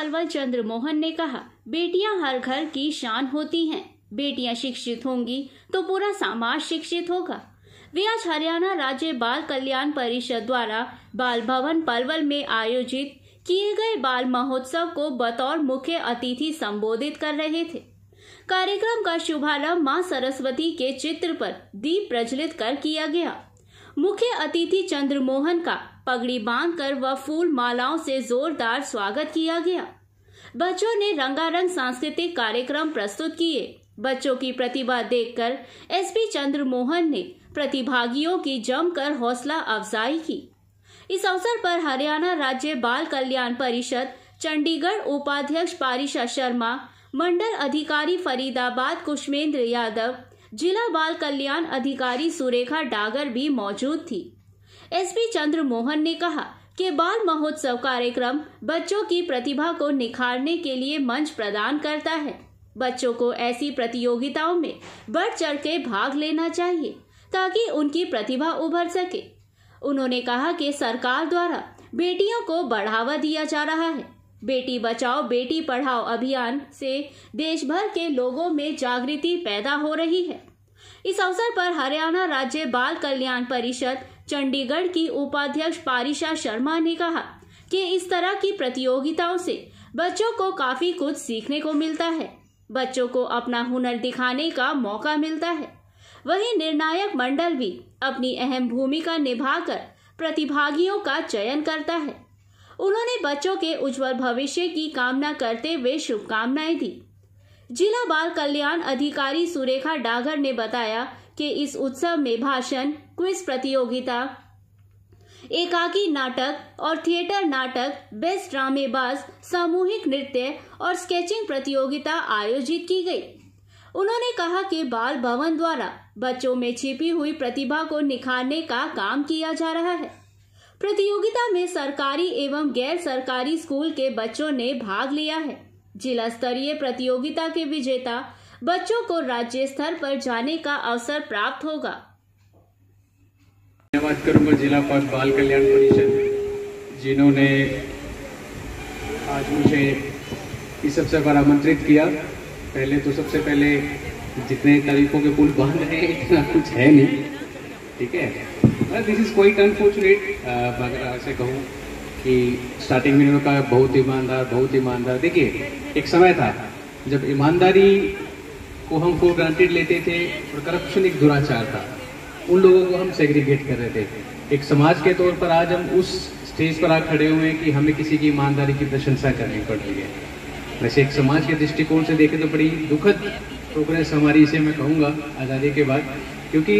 पलवल चंद्रमोहन ने कहा, बेटियां हर घर की शान होती हैं। बेटियां शिक्षित होंगी तो पूरा समाज शिक्षित होगा। वे आज हरियाणा राज्य बाल कल्याण परिषद द्वारा बाल भवन पलवल में आयोजित किए गए बाल महोत्सव को बतौर मुख्य अतिथि संबोधित कर रहे थे। कार्यक्रम का शुभारंभ मां सरस्वती के चित्र पर दीप प्रज्वलित कर किया गया। मुख्य अतिथि चंद्रमोहन का पगड़ी बांधकर व फूल मालाओं से जोरदार स्वागत किया गया। बच्चों ने रंगारंग सांस्कृतिक कार्यक्रम प्रस्तुत किए। बच्चों की प्रतिभा देखकर एसपी चंद्रमोहन ने प्रतिभागियों की जमकर हौसला अफजाई की। इस अवसर पर हरियाणा राज्य बाल कल्याण परिषद चंडीगढ़ उपाध्यक्ष पारिशा शर्मा, मंडल अधिकारी फरीदाबाद कुशमेंद्र यादव, जिला बाल कल्याण अधिकारी सुरेखा डागर भी मौजूद थी। एसपी चंद्रमोहन ने कहा कि बाल महोत्सव कार्यक्रम बच्चों की प्रतिभा को निखारने के लिए मंच प्रदान करता है। बच्चों को ऐसी प्रतियोगिताओं में बढ़ चढ़ के भाग लेना चाहिए ताकि उनकी प्रतिभा उभर सके। उन्होंने कहा कि सरकार द्वारा बेटियों को बढ़ावा दिया जा रहा है। बेटी बचाओ बेटी पढ़ाओ अभियान से देश भर के लोगों में जागृति पैदा हो रही है। इस अवसर पर हरियाणा राज्य बाल कल्याण परिषद चंडीगढ़ की उपाध्यक्ष पारिशा शर्मा ने कहा कि इस तरह की प्रतियोगिताओं से बच्चों को काफी कुछ सीखने को मिलता है। बच्चों को अपना हुनर दिखाने का मौका मिलता है। वहीं निर्णायक मंडल भी अपनी अहम भूमिका निभाकर प्रतिभागियों का चयन करता है। उन्होंने बच्चों के उज्जवल भविष्य की कामना करते हुए शुभकामनाएं दी। जिला बाल कल्याण अधिकारी सुरेखा डागर ने बताया कि इस उत्सव में भाषण, क्विज प्रतियोगिता, एकाकी नाटक और थिएटर नाटक, बेस्ट ड्रामेबाज, सामूहिक नृत्य और स्केचिंग प्रतियोगिता आयोजित की गई। उन्होंने कहा कि बाल भवन द्वारा बच्चों में छिपी हुई प्रतिभा को निखारने का काम किया जा रहा है। प्रतियोगिता में सरकारी एवं गैर सरकारी स्कूल के बच्चों ने भाग लिया है। जिला स्तरीय प्रतियोगिता के विजेता बच्चों को राज्य स्तर पर जाने का अवसर प्राप्त होगा। धन्यवाद करूंगा जिला बाल कल्याण परिषद, जिन्होंने आज मुझे इस अवसर पर आमंत्रित किया। पहले तो सबसे पहले जितने तारीफों के पुल बंद हैं इतना कुछ है नहीं, ठीक है। This is quite unfortunate. अगर ऐसे कहूँ कि स्टार्टिंग में उन्होंने कहा बहुत ईमानदार। देखिए, एक समय था जब ईमानदारी को हम फॉर ग्रांटेड लेते थे और करप्शन एक दुराचार था। उन लोगों को हम सेग्रीगेट कर रहे थे। एक समाज के तौर पर आज हम उस स्टेज पर आ खड़े हुए हैं कि हमें किसी की ईमानदारी की प्रशंसा करनी पड़ रही है। वैसे एक समाज के दृष्टिकोण से देखें तो बड़ी दुखद प्रोग्रेस हमारी, इसे मैं कहूँगा, आज़ादी के बाद। क्योंकि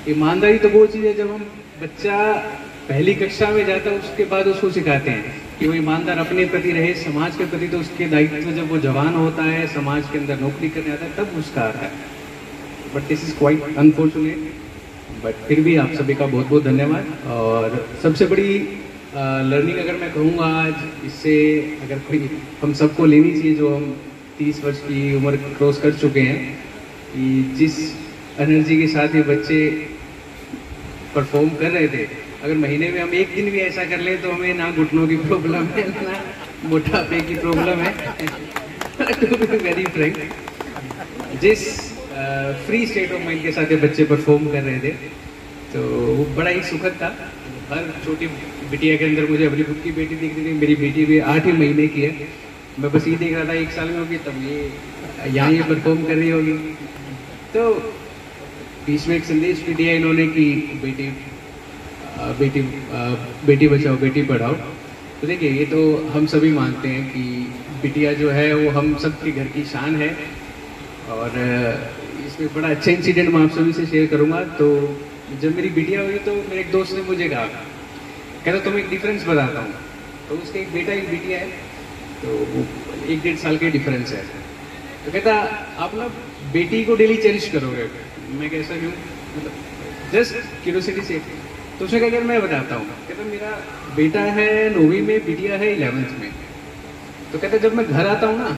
ईमानदारी तो वो चीज़ है जब हम बच्चा पहली कक्षा में जाता है उसके बाद उसको सिखाते हैं कि वो ईमानदार अपने प्रति रहे, समाज के प्रति। तो उसके दायित्व जब वो जवान होता है, समाज के अंदर नौकरी करने आता है, तब उसका आता है। But this is quite unfortunate. But फिर भी आप सभी का बहुत बहुत धन्यवाद। और सबसे बड़ी लर्निंग अगर मैं कहूँगा आज, इससे अगर कोई हम सबको लेनी चाहिए जो हम 30 वर्ष की उम्र क्रॉस कर चुके हैं, कि जिस एनर्जी के साथ ये बच्चे परफॉर्म कर रहे थे, अगर महीने में हम एक दिन भी ऐसा कर लें तो हमें ना घुटनों की प्रॉब्लम है ना मोटापे की प्रॉब्लम है। टू बी वेरी फ्रैंक, जिस फ्री स्टेट ऑफ माइंड के साथ ये बच्चे परफॉर्म कर रहे थे तो वो बड़ा ही सुखद था। हर छोटी बिटिया के अंदर मुझे अपनी खुद की बेटी दिख रही थी। मेरी बेटी भी 8 ही महीने की है। मैं बस ये देख रहा था 1 साल में होगी तब ये यहाँ ये परफॉर्म कर रही होगी। तो बीच में एक संदेश भी दिया इन्होंने कि बेटी बचाओ बेटी पढ़ाओ। तो देखिए, ये तो हम सभी मानते हैं कि बिटिया जो है वो हम सब के घर की शान है। और इसमें बड़ा अच्छा इंसिडेंट मैं आप सभी से शेयर करूँगा। तो जब मेरी बिटिया हुई तो मेरे एक दोस्त ने मुझे कहा, कहता तुम एक डिफरेंस बताता हूँ। तो उसके एक बेटा एक बिटिया है, तो वो 1-1.5 साल के डिफरेंस है। तो कहता आप ना बेटी को डेली चेरिश करोगे। मैं कैसा क्यों, मतलब जस्ट क्यूरियोसिटी से। तो उसने कहा मैं बताता हूँ। कहता मेरा बेटा है 9वीं में, बिटिया है 11th में। तो कहता जब मैं घर आता हूँ ना